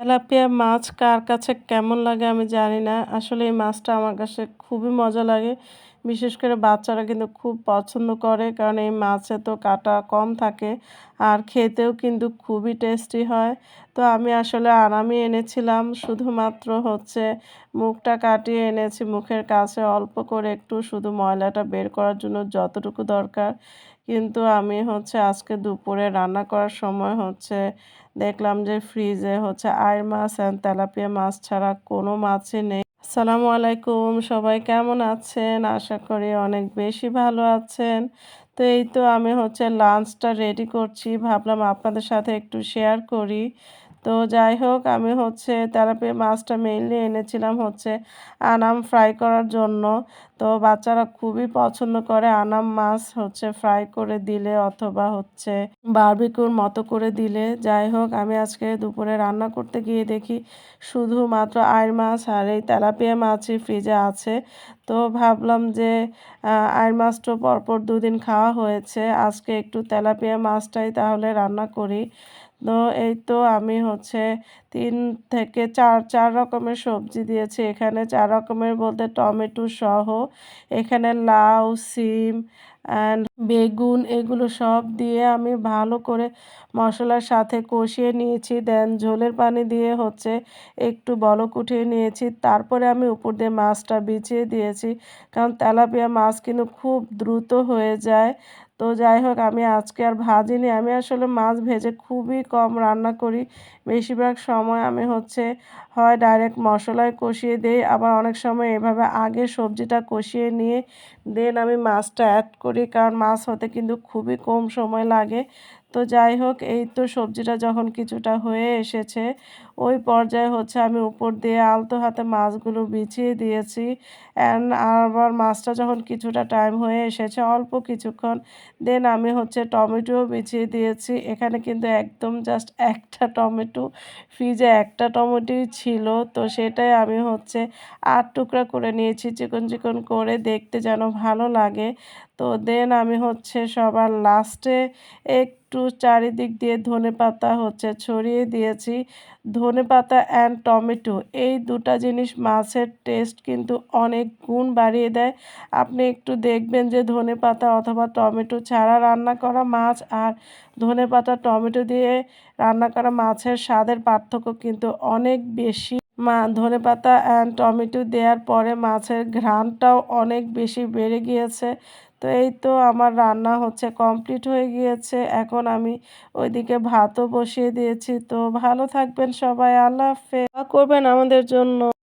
Tilapia মাছ কার কাছে কেমন লাগে আমি জানি না। আসলে এই মাছটা আমার কাছে খুবই মজা লাগে। বিশেষ করে বাচ্চারা কিন্তু খুব পছন্দ করে। কারণ এই মাছে তো কাঁটা কম থাকে। আর খেতেও কিন্তু খুবই টেস্টি হয়। তো আমি আসলে আনামি এনেছিলাম। শুধুমাত্র মুখটা কাটিয়ে এনেছি। মুখের কাছে অল্প করে একটু শুধু ময়লাটা বের করার জন্য যতটুকু দরকার। কিন্তু আমি আজকে দুপুরে রান্না করার সময় দেখলাম যে ফ্রিজে আইড় মাছ অ্যান্ড তেলাপিয়া মাছ ছাড়া কোনো মাছই নেই। আসসালামু আলাইকুম, সবাই কেমন আছেন? আশা করি অনেক বেশি ভালো আছেন। তো এই তো আমি লাঞ্চটা রেডি করছি। ভাবলাম আপনাদের সাথে একটু শেয়ার করি। তো যাই হোক আমি তেলাপিয়া মাছটা মেইনলি এনেছিলাম আনাম ফ্রাই করার জন্য। তো বাচ্চারা খুবই পছন্দ করে আনাম মাছ ফ্রাই করে দিলে অথবা বারবিকিউর মতো করে দিলে। যাই হোক আমি আজকে দুপুরে রান্না করতে গিয়ে দেখি শুধুমাত্র আইড় মাছ আর এই তেলাপিয়া মাছই ফ্রিজে আছে। তো ভাবলাম যে আইড় মাছটা পরপর ২ দিন খাওয়া হয়েছে। আজকে একটু তেলাপিয়া মাছটাই তাহলে রান্না করি। তো এই তো আমি ৩ থেকে ৪ রকমের সবজি দিয়েছি এখানে। ৪ রকমের বলতে টমেটো সহ। এখানে লাউ, সিম অ্যান্ড বেগুন এগুলো সব দিয়ে আমি ভালো করে মসলার সাথে কষিয়ে নিয়েছি। দেন ঝোলের পানি দিয়ে একটু বলক উঠিয়ে নিয়েছি। তারপরে আমি উপর দিয়ে মাছটা বিছিয়ে দিয়েছি। কারণ তেলাপিয়া মাছ কিন্তু খুব দ্রুত হয়ে যায়। তো যাই হোক আমি আজকে আর ভাজিনি। আমি আসলে মাছ ভেজে খুবই কম রান্না করি। বেশিরভাগ সময় আমি হয় ডাইরেক্ট মসলায় কষিয়ে দেই, আবার অনেক সময় এভাবে আগে সবজিটা কষিয়ে নিয়ে দেন আমি মাছটা অ্যাড করি। কারণ মাছ হতে কিন্তু খুবই কম সময় লাগে। তো যাই হোক এই তো সবজিটা যখন কিছুটা হয়ে এসেছে, ওই পর্যায়ে আমি উপর দিয়ে আলতো হাতে মাছগুলো বিছিয়ে দিয়েছি। আবার মাছটা যখন কিছুটা টাইম হয়ে এসেছে অল্প কিছুক্ষণ, দেন আমি টমেটোও বিছিয়ে দিয়েছি। এখানে কিন্তু একদম জাস্ট একটা টমেটো, ফ্রিজে একটা টমেটোই ছিল। তো সেটাই আমি ৮ টুকরা করে নিয়েছি চিকন, চিকন করে দেখতে যেন ভালো লাগে। তো দেন আমি সবার লাস্টে একটু চারিদিক দিয়ে ধনেপাতা ছড়িয়ে দিয়েছি। ধনেপাতা অ্যান্ড টমেটো এই ২ টা জিনিস মাছের টেস্ট কিন্তু অনেক গুণ বাড়িয়ে দেয়। আপনি একটু দেখবেন যে ধনেপাতা অথবা টমেটো ছাড়া রান্না করা মাছ আর ধনেপাতা টমেটো দিয়ে রান্না করা মাছের স্বাদের পার্থক্য কিন্তু অনেক বেশি। ধনেপাতা অ্যান্ড টমেটো দেওয়ার পরে মাছের ঘ্রাণটাও অনেক বেশি বেড়ে গিয়েছে। তো এই তো আমার রান্না কমপ্লিট হয়ে গিয়েছে। এখন আমি ওইদিকে ভাতও বসিয়ে দিয়েছি। তো ভালো থাকবেন সবাই। আল্লাহ হাফেজ। দোয়া করবেন আমাদের জন্য।